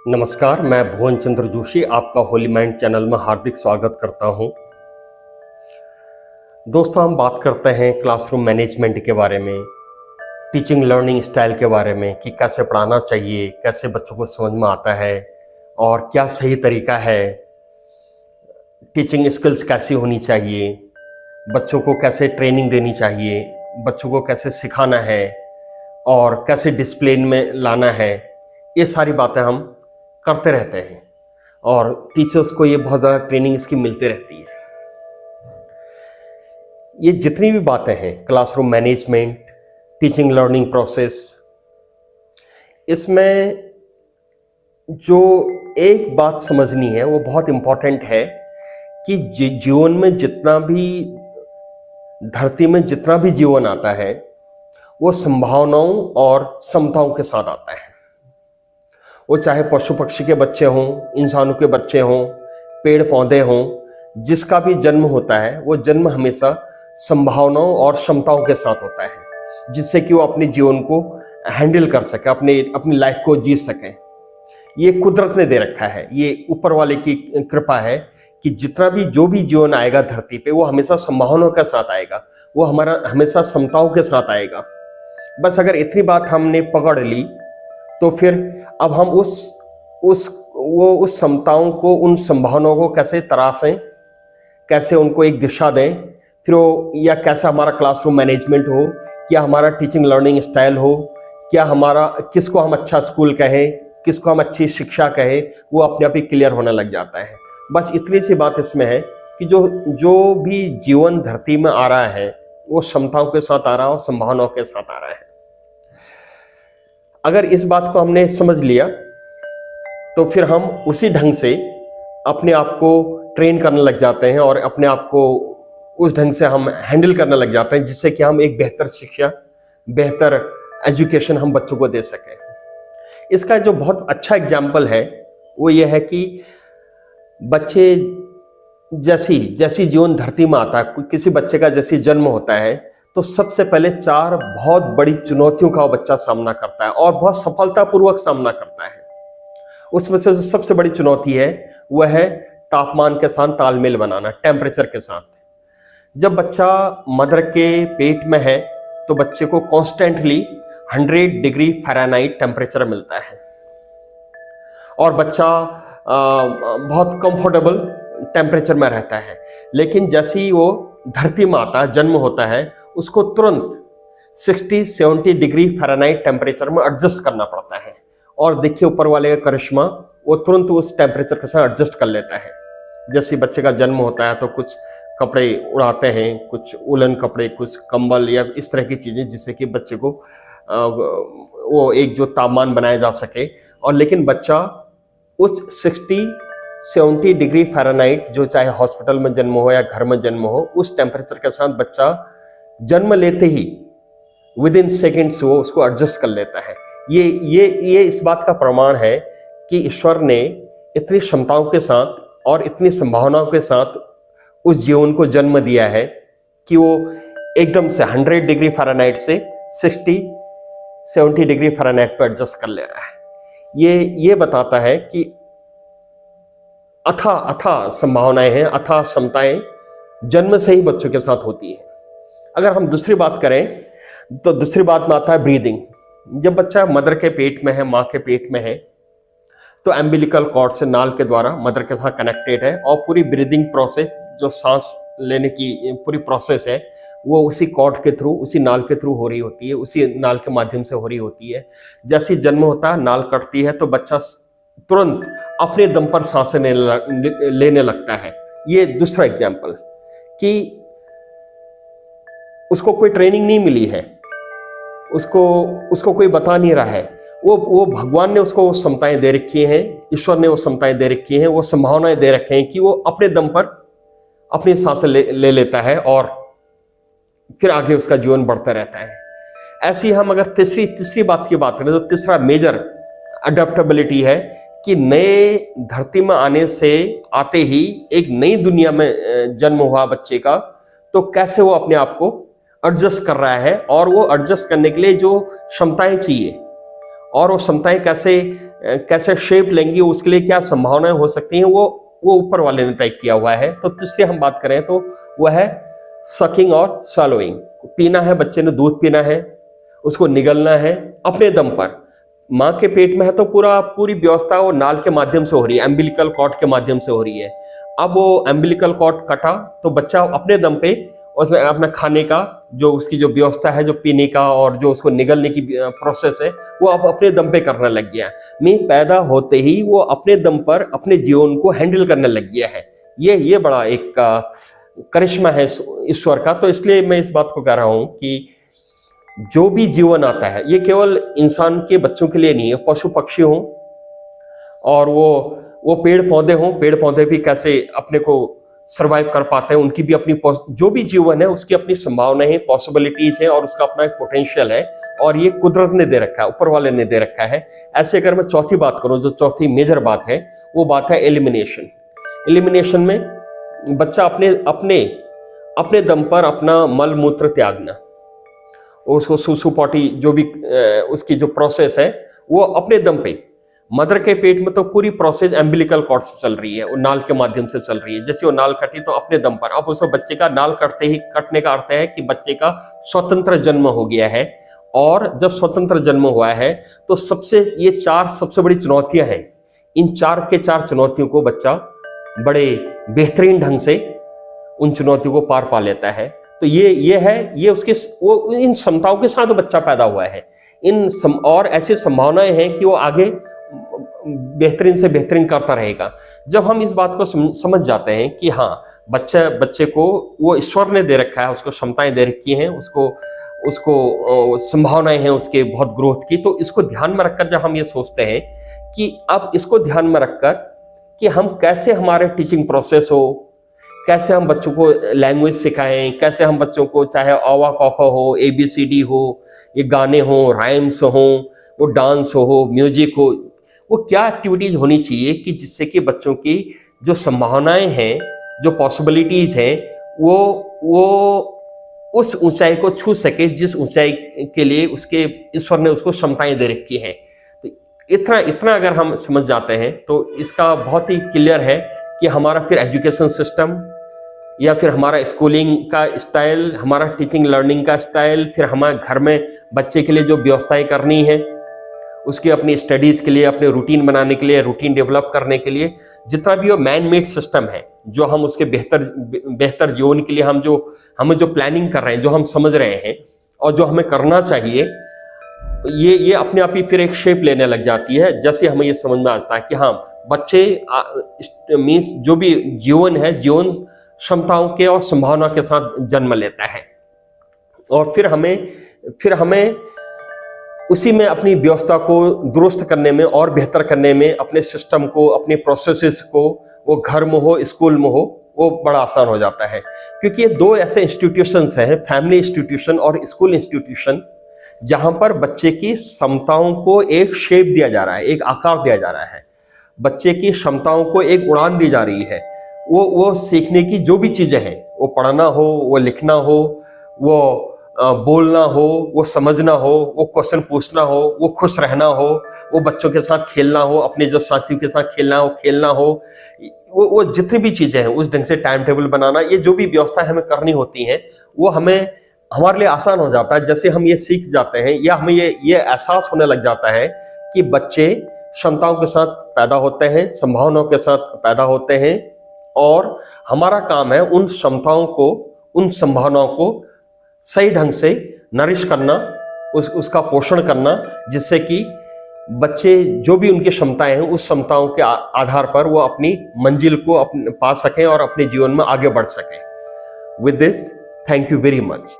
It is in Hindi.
नमस्कार, मैं भुवन चंद्र जोशी आपका होली माइंड चैनल में हार्दिक स्वागत करता हूं। दोस्तों, हम बात करते हैं क्लासरूम मैनेजमेंट के बारे में, टीचिंग लर्निंग स्टाइल के बारे में कि कैसे पढ़ाना चाहिए, कैसे बच्चों को समझ में आता है और क्या सही तरीका है, टीचिंग स्किल्स कैसी होनी चाहिए, बच्चों को कैसे ट्रेनिंग देनी चाहिए, बच्चों को कैसे सिखाना है और कैसे डिसिप्लिन में लाना है। ये सारी बातें हम करते रहते हैं और टीचर्स को ये बहुत ज़्यादा ट्रेनिंग इसकी मिलती रहती है। ये जितनी भी बातें हैं, classroom management, teaching learning process, इसमें जो एक बात समझनी है वो बहुत इम्पोर्टेंट है कि जीवन में जितना भी, धरती में जितना भी जीवन आता है वो संभावनाओं और समताओं के साथ आता है। वो चाहे पशु पक्षी के बच्चे हों, इंसानों के बच्चे हों, पेड़ पौधे हों, जिसका भी जन्म होता है वो जन्म हमेशा संभावनाओं और क्षमताओं के साथ होता है, जिससे कि वो अपने जीवन को हैंडल कर सके, अपनी लाइफ को जी सके। ये कुदरत ने दे रखा है, ये ऊपर वाले की कृपा है कि जितना भी जो भी जीवन आएगा धरती पे वो हमेशा संभावनाओं के साथ आएगा, वो हमारा हमेशा समताओं के साथ आएगा। बस अगर इतनी बात हमने पकड़ ली तो फिर अब हम उस समताओं को, उन संभावनाओं को कैसे तराशें, कैसे उनको एक दिशा दें, फिर वो या कैसा हमारा क्लासरूम मैनेजमेंट हो, क्या हमारा टीचिंग लर्निंग स्टाइल हो, क्या हमारा, किसको हम अच्छा स्कूल कहें, किसको हम अच्छी शिक्षा कहें, वो अपने आप ही क्लियर होने लग जाता है। बस इतनी सी बात इसमें है कि जो भी जीवन धरती में आ रहा है वो क्षमताओं के साथ आ रहा है और संभावनाओं के साथ आ रहा है। अगर इस बात को हमने समझ लिया तो फिर हम उसी ढंग से अपने आप को ट्रेन करने लग जाते हैं और अपने आप को उस ढंग से हम हैंडल करने लग जाते हैं, जिससे कि हम एक बेहतर शिक्षा, बेहतर एजुकेशन हम बच्चों को दे सकें। इसका जो बहुत अच्छा एग्जाम्पल है वो ये है कि बच्चे जैसी जीवन धरती में आता है, किसी बच्चे का जैसे जन्म होता है तो सबसे पहले 4 बहुत बड़ी चुनौतियों का वो बच्चा सामना करता है और बहुत सफलतापूर्वक सामना करता है। उसमें से जो सबसे बड़ी चुनौती है वह है तापमान के साथ तालमेल बनाना, टेम्परेचर के साथ। जब बच्चा मदर के पेट में है तो बच्चे को कॉन्स्टेंटली 100 डिग्री फ़ारेनहाइट टेम्परेचर मिलता है और बच्चा बहुत कंफर्टेबल टेम्परेचर में रहता है। लेकिन जैसे ही वो धरती में आता है, जन्म होता है, उसको तुरंत 60-70 डिग्री फ़ारेनहाइट टेम्परेचर में एडजस्ट करना पड़ता है। और देखिए ऊपर वाले का करिश्मा, वो तुरंत उस टेम्परेचर के साथ एडजस्ट कर लेता है। जैसे बच्चे का जन्म होता है तो कुछ कपड़े उड़ाते हैं, कुछ उलन कपड़े, कुछ कंबल या इस तरह की चीज़ें, जिससे कि बच्चे को वो एक जो तापमान बनाया जा सके। और लेकिन बच्चा उस 60-70 डिग्री फ़ारेनहाइट, जो चाहे हॉस्पिटल में जन्म हो या घर में जन्म हो, उस टेम्परेचर के साथ बच्चा जन्म लेते ही विदिन सेकेंड्स वो उसको एडजस्ट कर लेता है। ये इस बात का प्रमाण है कि ईश्वर ने इतनी क्षमताओं के साथ और इतनी संभावनाओं के साथ उस जीवन को जन्म दिया है कि वो एकदम से 100 डिग्री फ़ारेनहाइट से 60-70 डिग्री फ़ारेनहाइट पर एडजस्ट कर ले रहा है। ये बताता है कि अथाह संभावनाएं हैं, अथाह क्षमताएं जन्म से ही बच्चों के साथ होती है। अगर हम दूसरी बात करें तो दूसरी बात में आता है ब्रीदिंग। जब बच्चा मदर के पेट में है, माँ के पेट में है, तो एम्बिलिकल कॉर्ड से, नाल के द्वारा मदर के साथ कनेक्टेड है और पूरी ब्रीदिंग प्रोसेस, जो सांस लेने की पूरी प्रोसेस है, वो उसी कॉर्ड के थ्रू, उसी नाल के थ्रू हो रही होती है, उसी नाल के माध्यम से हो रही होती है। जैसे ही जन्म होता है, नाल कटती है तो बच्चा तुरंत अपने दम पर सांसें लेने लगता है। ये दूसरा एग्जाम्पल कि उसको कोई ट्रेनिंग नहीं मिली है, उसको कोई बता नहीं रहा है, वो भगवान ने उसको वो क्षमताएं दे रखी हैं, ईश्वर ने वो क्षमताएं दे रखी हैं, वो संभावनाएं दे रखे हैं कि वो अपने दम पर अपनी सांसें ले लेता है और फिर आगे उसका जीवन बढ़ता रहता है। ऐसी हम अगर तीसरी बात की बात करें तो तीसरा मेजर अडेप्टेबिलिटी है कि नए धरती में आते ही एक नई दुनिया में जन्म हुआ बच्चे का, तो कैसे वो अपने आप को एडजस्ट कर रहा है और वो एडजस्ट करने के लिए जो क्षमताएं चाहिए और वो क्षमताएं कैसे कैसे शेप लेंगी, उसके लिए क्या संभावनाएं हो सकती हैं, वो ऊपर वाले ने तय किया हुआ है। तो तीसरी हम बात करें तो वह है सकिंग और swallowing। पीना है, बच्चे ने दूध पीना है, उसको निगलना है अपने दम पर। माँ के पेट में है तो पूरी व्यवस्था वो नाल के माध्यम से हो रही है, एम्बिलिकल कॉर्ड के माध्यम से हो रही है। अब वो एम्बिलिकल कॉर्ड कटा तो बच्चा अपने दम पे उसमें अपना खाने का जो उसकी जो व्यवस्था है, जो पीने का और जो उसको निगलने की प्रोसेस है, वो अब अपने दम पे करने लग गया है। पैदा होते ही वो अपने दम पर अपने जीवन को हैंडल करने लग गया है। ये बड़ा एक करिश्मा है ईश्वर का। तो इसलिए मैं इस बात को कह रहा हूं कि जो भी जीवन आता है ये केवल इंसान के बच्चों के लिए नहीं है, पशु पक्षी हों और वो पेड़ पौधे हों, पेड़ पौधे भी कैसे अपने को सरवाइव कर पाते हैं, उनकी भी अपनी जो भी जीवन है उसकी अपनी संभावनाएं हैं, पॉसिबिलिटीज है और उसका अपना एक पोटेंशियल है और ये कुदरत ने दे रखा है, ऊपर वाले ने दे रखा है। ऐसे अगर मैं चौथी बात करूं, जो चौथी मेजर बात है वो बात है एलिमिनेशन। एलिमिनेशन में बच्चा अपने दम पर अपना मल मूत्र त्यागना, उसको सुसु पॉटी जो भी उसकी जो प्रोसेस है वो अपने दम पे। मदर के पेट में तो पूरी प्रोसेस एम्बिलिकल कॉर्ड से चल रही है, वो नाल के माध्यम से चल रही है। जैसे वो नाल कटी तो अपने दम पर, अब उसको बच्चे का नाल कटने का अर्थ है कि बच्चे का स्वतंत्र जन्म हो गया है। और जब स्वतंत्र जन्म हुआ है तो ये 4 सबसे बड़ी चुनौतियां हैं। इन 4 के 4 चुनौतियों को बच्चा बड़े बेहतरीन ढंग से उन चुनौतियों को पार पा लेता है। तो ये उसके वो इन क्षमताओं के साथ बच्चा पैदा हुआ है। और ऐसी संभावनाएं हैं कि वो आगे बेहतरीन से बेहतरीन करता रहेगा। जब हम इस बात को समझ जाते हैं कि हाँ, बच्चे को वो ईश्वर ने दे रखा है, उसको क्षमताएं दे रखी हैं, उसको संभावनाएं हैं उसके बहुत ग्रोथ की, तो इसको ध्यान में रखकर जब हम ये सोचते हैं कि अब इसको ध्यान में रखकर कि हम कैसे हमारे टीचिंग प्रोसेस हो, कैसे हम बच्चों को लैंग्वेज सिखाएं, कैसे हम बच्चों को चाहे औवा कौखा हो, ABCD हो, ये गाने हो, राइम्स हो, वो डांस हो, म्यूजिक हो, वो क्या एक्टिविटीज होनी चाहिए कि जिससे कि बच्चों की जो संभावनाएं हैं, जो पॉसिबिलिटीज हैं, वो उस ऊंचाई को छू सके जिस ऊंचाई के लिए उसके ईश्वर ने उसको क्षमताएं दे रखी हैं। तो इतना अगर हम समझ जाते हैं तो इसका बहुत ही क्लियर है कि हमारा फिर एजुकेशन सिस्टम या फिर हमारा स्कूलिंग का स्टाइल, हमारा टीचिंग लर्निंग का स्टाइल, फिर हमारे घर में बच्चे के लिए जो व्यवस्थाएं करनी है, उसकी अपनी स्टडीज़ के लिए, अपने रूटीन बनाने के लिए, रूटीन डेवलप करने के लिए, जितना भी वो मैन मेड सिस्टम है, जो हम उसके बेहतर जीवन के लिए हमें जो प्लानिंग कर रहे हैं, जो हम समझ रहे हैं और जो हमें करना चाहिए, ये अपने आप ही फिर एक शेप लेने लग जाती है। जैसे हमें ये समझ में आता है कि हाँ, बच्चे मीन्स जो भी जीवन है, जीवन क्षमताओं के और संभावना के साथ जन्म लेता है और फिर हमें उसी में अपनी व्यवस्था को दुरुस्त करने में और बेहतर करने में, अपने सिस्टम को, अपने प्रोसेसेस को, वो घर में हो, स्कूल में हो, वो बड़ा आसान हो जाता है। क्योंकि ये 2 ऐसे इंस्टीट्यूशंस हैं, फैमिली इंस्टीट्यूशन और स्कूल इंस्टीट्यूशन, जहां पर बच्चे की क्षमताओं को एक शेप दिया जा रहा है, एक आकार दिया जा रहा है, बच्चे की क्षमताओं को एक उड़ान दी जा रही है। वो सीखने की जो भी चीजें हैं, वो पढ़ना हो, वो लिखना हो, वो बोलना हो, वो समझना हो, वो क्वेश्चन पूछना हो, वो खुश रहना हो, वो बच्चों के साथ खेलना हो, अपने जो साथियों के साथ खेलना हो, वो जितनी भी चीजें हैं उस ढंग से टाइम टेबल बनाना, ये जो भी व्यवस्था हमें करनी होती हैं, वो हमारे लिए आसान हो जाता है। जैसे हम ये सीख जाते हैं या हमें ये एहसास होने लग जाता है कि बच्चे क्षमताओं के साथ पैदा होते हैं, संभावनाओं के साथ पैदा होते हैं और हमारा काम है उन क्षमताओं को, उन संभावनाओं को सही ढंग से नरिश करना, उसका पोषण करना, जिससे कि बच्चे जो भी उनकी क्षमताएं हैं उस क्षमताओं के आधार पर वो अपनी मंजिल को पा सकें और अपने जीवन में आगे बढ़ सकें। With this, thank you very much.